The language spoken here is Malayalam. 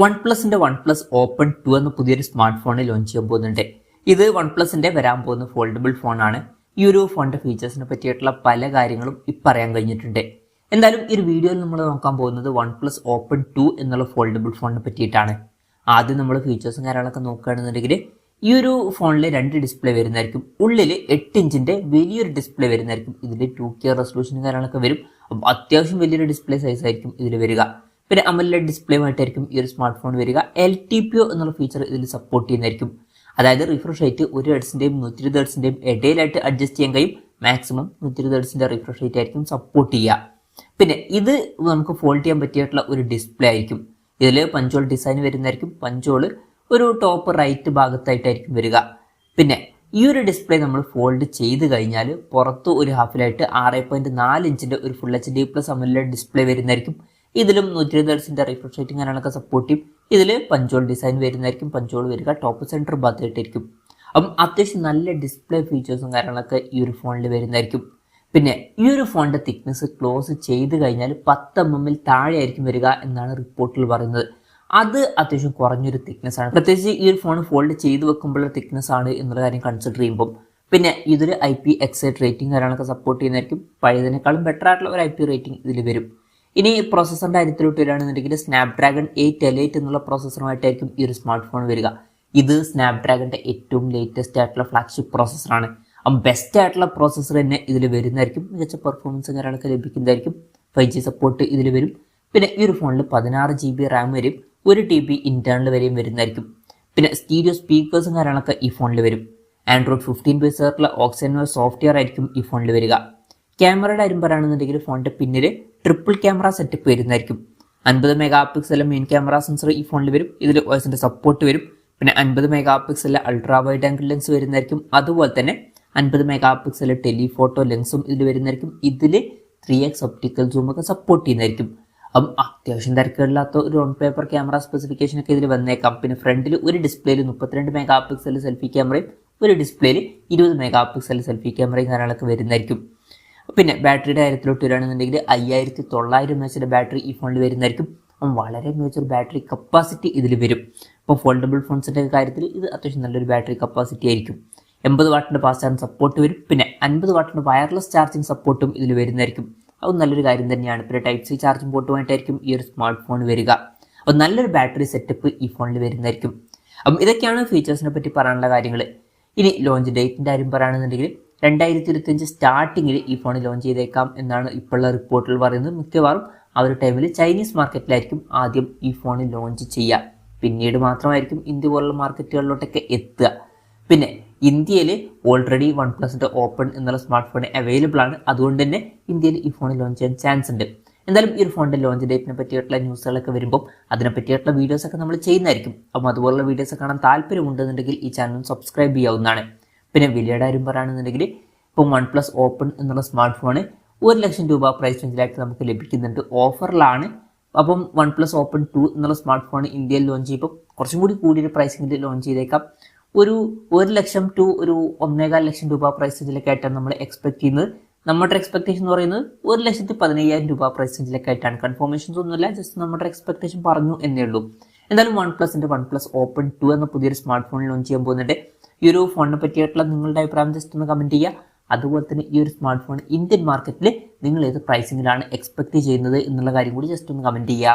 വൺ പ്ലസിന്റെ വൺ പ്ലസ് ഓപ്പൺ 2 എന്ന പുതിയൊരു സ്മാർട്ട് ഫോൺ ലോഞ്ച് ചെയ്യാൻ പോകുന്നുണ്ട്. ഇത് വൺ പ്ലസിന്റെ വരാൻ പോകുന്ന ഫോൾഡബിൾ ഫോണാണ്. ഈ ഒരു ഫോണിന്റെ ഫീച്ചേഴ്സിനെ പറ്റിയിട്ടുള്ള പല കാര്യങ്ങളും പറയാൻ കഴിഞ്ഞിട്ടുണ്ട്. എന്തായാലും ഈ ഒരു വീഡിയോയിൽ നമ്മൾ നോക്കാൻ പോകുന്നത് വൺ പ്ലസ് ഓപ്പൺ 2 എന്നുള്ള ഫോൾഡബിൾ ഫോണിനെ പറ്റിയിട്ടാണ്. ആദ്യം നമ്മൾ ഫീച്ചേഴ്സും കാര്യങ്ങളൊക്കെ നോക്കുകയാണെന്നുണ്ടെങ്കിൽ ഈ ഒരു ഫോണിൽ 2 ഡിസ്പ്ലേ വരുന്നതായിരിക്കും. ഉള്ളിൽ 8 ഇഞ്ചിന്റെ വലിയൊരു ഡിസ്പ്ലേ വരുന്നതായിരിക്കും. ഇതിൽ 2K റെസൊല്യൂഷനും കാര്യങ്ങളൊക്കെ വരും. അപ്പം അത്യാവശ്യം വലിയൊരു ഡിസ്പ്ലേ സൈസ് ആയിരിക്കും ഇതിൽ വരിക. പിന്നെ AMOLED ഡിസ്പ്ലേയുമായിട്ടായിരിക്കും ഈ ഒരു സ്മാർട്ട് ഫോൺ വരിക. LTPO എന്നുള്ള ഫീച്ചർ ഇതിൽ സപ്പോർട്ട് ചെയ്യുന്നതായിരിക്കും. അതായത് റിഫ്രഷ് റേറ്റ് 1 ഹെർട്സിന്റെയും 120 ഹെർട്സിന്റെയും ഇടയിലായിട്ട് അഡ്ജസ്റ്റ് ചെയ്യാൻ കഴിയും. മാക്സിമം 120 ഹെർട്സിന്റെ റിഫ്രഷ് റേറ്റ് ആയിരിക്കും സപ്പോർട്ട് ചെയ്യുക. പിന്നെ ഇത് നമുക്ക് ഫോൾഡ് ചെയ്യാൻ പറ്റിയിട്ടുള്ള ഒരു ഡിസ്പ്ലേ ആയിരിക്കും. ഇതിൽ പഞ്ചോൾ ഡിസൈൻ വരുന്നതായിരിക്കും. പഞ്ചോള് ഒരു ടോപ്പ് റൈറ്റ് ഭാഗത്തായിട്ടായിരിക്കും വരിക. പിന്നെ ഈ ഒരു ഡിസ്പ്ലേ നമ്മൾ ഫോൾഡ് ചെയ്ത് കഴിഞ്ഞാൽ പുറത്ത് ഒരു ഹാഫിലായിട്ട് 6.4 ഇഞ്ചിന്റെ ഒരു ഫുൾ HD+ AMOLED ഡിസ്പ്ലേ വരുന്നതായിരിക്കും. ഇതിലും 120 ഹെർട്സിന്റെ റിഫ്രഷ് റേറ്റും കാര്യങ്ങളൊക്കെ സപ്പോർട്ട് ചെയ്യും. ഇതിൽ പഞ്ചോൾ ഡിസൈൻ വരുന്നതായിരിക്കും. പഞ്ചോൾ വരിക ടോപ്പ് സെന്റർ ഭാഗത്തായിട്ടായിരിക്കും. അപ്പം അത്യാവശ്യം നല്ല ഡിസ്പ്ലേ ഫീച്ചേഴ്സും കാര്യങ്ങളൊക്കെ ഈ ഒരു ഫോണിൽ വരുന്നതായിരിക്കും. പിന്നെ ഈ ഒരു ഫോണിന്റെ തിക്നെസ് ക്ലോസ് ചെയ്ത് കഴിഞ്ഞാൽ 10 mm താഴെ ആയിരിക്കും വരിക എന്നാണ് റിപ്പോർട്ടിൽ പറയുന്നത്. അത് അത്യാവശ്യം കുറഞ്ഞൊരു തിക്നെസ് ആണ്. പ്രത്യേകിച്ച് ഈ ഒരു ഫോൺ ഫോൾഡ് ചെയ്ത് വെക്കുമ്പോഴുള്ള തിക്നെസ് ആണ് എന്നുള്ള കാര്യം കൺസിഡർ ചെയ്യുമ്പോൾ. പിന്നെ ഇതൊരു IPX8 റേറ്റിംഗ് കാര്യങ്ങളൊക്കെ സപ്പോർട്ട് ചെയ്യുന്നതായിരിക്കും. പഴയതിനേക്കാളും ബെറ്റർ ആയിട്ടുള്ള ഒരു IP റേറ്റിംഗ് ഇതിൽ വരും. ഇനി പ്രോസസ്സറിന്റെ കാര്യത്തിലോട്ട് വരികയാണെന്നുണ്ടെങ്കിൽ സ്നാപ്ഡ്രാഗൺ 8 എന്നുള്ള പ്രോസസ്സറുമായിട്ടായിരിക്കും ഈ ഒരു സ്മാർട്ട് ഫോൺ വരിക. ഇത് സ്നാപ്ഡ്രാഗന്റെ ഏറ്റവും ലേറ്റസ്റ്റ് ആയിട്ടുള്ള ഫ്ലാഗ്ഷിപ്പ് പ്രോസസ്സറാണ്. അപ്പം ബെസ്റ്റ് ആയിട്ടുള്ള പ്രോസസ്സർ തന്നെ ഇതിൽ വരുന്നതായിരിക്കും. മികച്ച പെർഫോമൻസും കാര്യങ്ങളൊക്കെ ലഭിക്കുന്നതായിരിക്കും. 5G സപ്പോർട്ട് ഇതിൽ വരും. പിന്നെ ഈ ഒരു ഫോണിൽ 16 GB റാം വരും. 1 TB ഇന്റേണൽ വരെയും വരുന്നതായിരിക്കും. പിന്നെ സ്റ്റീരിയോ സ്പീക്കേഴ്സും കാര്യങ്ങളൊക്കെ ഈ ഫോണിൽ വരും. Android 15 ബേസ് ആയിട്ടുള്ള OxygenOS സോഫ്റ്റ്വെയർ ആയിരിക്കും ഈ ഫോണിൽ വരിക. ക്യാമറയുടെ കാര്യം പറയുകയാണെന്നുണ്ടെങ്കിൽ ഫോണിന്റെ പിന്നിൽ ട്രിപ്പിൾ ക്യാമറ സെറ്റപ്പ് വരുന്നതായിരിക്കും. 50 MP മെയിൻ ക്യാമറ സെൻസർ ഈ ഫോണിൽ വരും. ഇതിൽ OSന്റെ സപ്പോർട്ട് വരും. പിന്നെ 50 MP ultra wide angle lens വരുന്നതായിരിക്കും. അതുപോലെ തന്നെ 50 MP ടെലിഫോട്ടോ ലെൻസും ഇതിൽ വരുന്നതായിരിക്കും. ഇതിൽ 3x ഒപ്റ്റിക്കൽ സൂം ഒക്കെ സപ്പോർട്ട് ചെയ്യുന്നതായിരിക്കും. അപ്പം അത്യാവശ്യം തിരക്കില്ലാത്ത ഒരു ഓൺ പേപ്പർ ക്യാമറ സ്പെസിഫിക്കേഷൻ ഒക്കെ ഇതിൽ വന്നേക്കാം. പിന്നെ ഫ്രണ്ടിൽ ഒരു ഡിസ്പ്ലേയിൽ 32 MP സെൽഫി ക്യാമറയും ഒരു ഡിസ്പ്ലേയിൽ 20 MP സെൽഫി ക്യാമറയും കാര്യങ്ങളൊക്കെ വരുന്നതായിരിക്കും. പിന്നെ ബാറ്ററിയുടെ കാര്യത്തിലോട്ട് വരികയാണെന്നുണ്ടെങ്കിൽ 5900 mAh ബാറ്ററി ഈ ഫോണിൽ വരുന്നതായിരിക്കും. അപ്പം വളരെ മികച്ചൊരു ബാറ്ററി കപ്പാസിറ്റി ഇതിൽ വരും. ഇപ്പോൾ ഫോൾഡബിൾ ഫോൺസിൻ്റെ കാര്യത്തിൽ ഇത് അത്യാവശ്യം നല്ലൊരു ബാറ്ററി കപ്പാസിറ്റി ആയിരിക്കും. 80 വാട്ടിൻ്റെ ഫാസ്റ്റ് ചാർജിങ് സപ്പോർട്ട് വരും. പിന്നെ 50 വാട്ടിൻ്റെ വയർലെസ് ചാർജിങ് സപ്പോർട്ടും ഇതിൽ വരുന്നതായിരിക്കും. അത് നല്ലൊരു കാര്യം തന്നെയാണ്. പിന്നെ Type-C ചാർജിങ് പോർട്ടുമായിട്ടായിരിക്കും ഈ ഒരു സ്മാർട്ട് ഫോൺ വരിക. അപ്പോൾ നല്ലൊരു ബാറ്ററി സെറ്റപ്പ് ഈ ഫോണിൽ വരുന്നതായിരിക്കും. അപ്പം ഇതൊക്കെയാണ് ഫീച്ചേഴ്സിനെ പറ്റി പറയാനുള്ള കാര്യങ്ങൾ. ഇനി ലോഞ്ച് ഡേറ്റിൻ്റെ കാര്യം പറയുകയാണെന്നുണ്ടെങ്കിൽ 2025 സ്റ്റാർട്ടിങ്ങിൽ ഈ ഫോൺ ലോഞ്ച് ചെയ്തേക്കാം എന്നാണ് ഇപ്പോഴുള്ള റിപ്പോർട്ടിൽ പറയുന്നത്. മിക്കവാറും ആ ഒരു ടൈമിൽ ചൈനീസ് മാർക്കറ്റിലായിരിക്കും ആദ്യം ഈ ഫോൺ ലോഞ്ച് ചെയ്യുക. പിന്നീട് മാത്രമായിരിക്കും ഇന്ത്യ പോലുള്ള മാർക്കറ്റുകളിലോട്ടൊക്കെ എത്തുക. പിന്നെ ഇന്ത്യയിൽ ഓൾറെഡി വൺ പ്ലസിന്റെ ഓപ്പൺ എന്നുള്ള സ്മാർട്ട് ഫോൺ അവൈലബിൾ ആണ്. അതുകൊണ്ട് തന്നെ ഇന്ത്യയിൽ ഈ ഫോൺ ലോഞ്ച് ചെയ്യാൻ ചാൻസ് ഉണ്ട്. എന്തായാലും ഈ ഒരു ഫോണിന്റെ ലോഞ്ച് ഡേറ്റിനെ പറ്റിയിട്ടുള്ള ന്യൂസുകളൊക്കെ വരുമ്പോൾ അതിനെ പറ്റിയിട്ടുള്ള വീഡിയോസൊക്കെ നമ്മൾ ചെയ്യുന്നതായിരിക്കും. അപ്പം അതുപോലുള്ള വീഡിയോസ് കാണാൻ താല്പര്യമുണ്ടെന്നുണ്ടെങ്കിൽ ഈ ചാനൽ സബ്സ്ക്രൈബ് ചെയ്യാവുന്നതാണ്. പിന്നെ വിലയുടെ കാര്യം പറയുകയാണെന്നുണ്ടെങ്കിൽ ഇപ്പം വൺ പ്ലസ് ഓപ്പൺ എന്നുള്ള സ്മാർട്ട് ഫോൺ 1 ലക്ഷം രൂപ പ്രൈസ് റേഞ്ചിലായിട്ട് നമുക്ക് ലഭിക്കുന്നുണ്ട്. ഓഫറിലാണ്. അപ്പം വൺ പ്ലസ് ഓപ്പൺ 2 എന്നുള്ള സ്മാർട്ട് ഫോൺ ഇന്ത്യയിൽ ലോഞ്ച് ചെയ്യുമ്പോൾ കുറച്ചും കൂടി കൂടിയൊരു പ്രൈസിങ്ങിൽ ലോഞ്ച് ചെയ്തേക്കാം. ഒരു 1 ലക്ഷം ടു ഒരു 1.25 ലക്ഷം രൂപ പ്രൈസ് റേഞ്ചിലൊക്കെ ആയിട്ടാണ് നമ്മൾ എക്സ്പെക്ട് ചെയ്യുന്നത്. നമ്മുടെ എക്സ്പെക്ടേഷൻ എന്ന് പറയുന്നത് 1,15,000 രൂപ പ്രൈസ് റേഞ്ചിലൊക്കെ ആയിട്ടാണ്. കൺഫർമേഷൻസ് ഒന്നുമില്ല, ജസ്റ്റ് നമ്മുടെ എക്സ്പെക്ടേഷൻ പറഞ്ഞു എന്നേ ഉള്ളൂ. എന്തായാലും വൺ പ്ലസിന്റെ വൺ പ്ലസ് ഓപ്പൺ 2 എന്ന പുതിയൊരു സ്മാർട്ട് ഫോൺ ലോഞ്ച് ചെയ്യാൻ പോകുന്നുണ്ട്. ഈ ഒരു ഫോണിനെ പറ്റിയിട്ടുള്ള നിങ്ങളുടെ അഭിപ്രായം ജസ്റ്റ് ഒന്ന് കമന്റ് ചെയ്യുക. അതുപോലെ തന്നെ ഈ ഒരു സ്മാർട്ട് ഫോൺ ഇന്ത്യൻ മാർക്കറ്റിൽ നിങ്ങൾ ഏത് പ്രൈസിങ്ങിലാണ് എക്സ്പെക്ട് ചെയ്യുന്നത് എന്നുള്ള കാര്യം കൂടി ജസ്റ്റ് ഒന്ന് കമന്റ് ചെയ്യുക.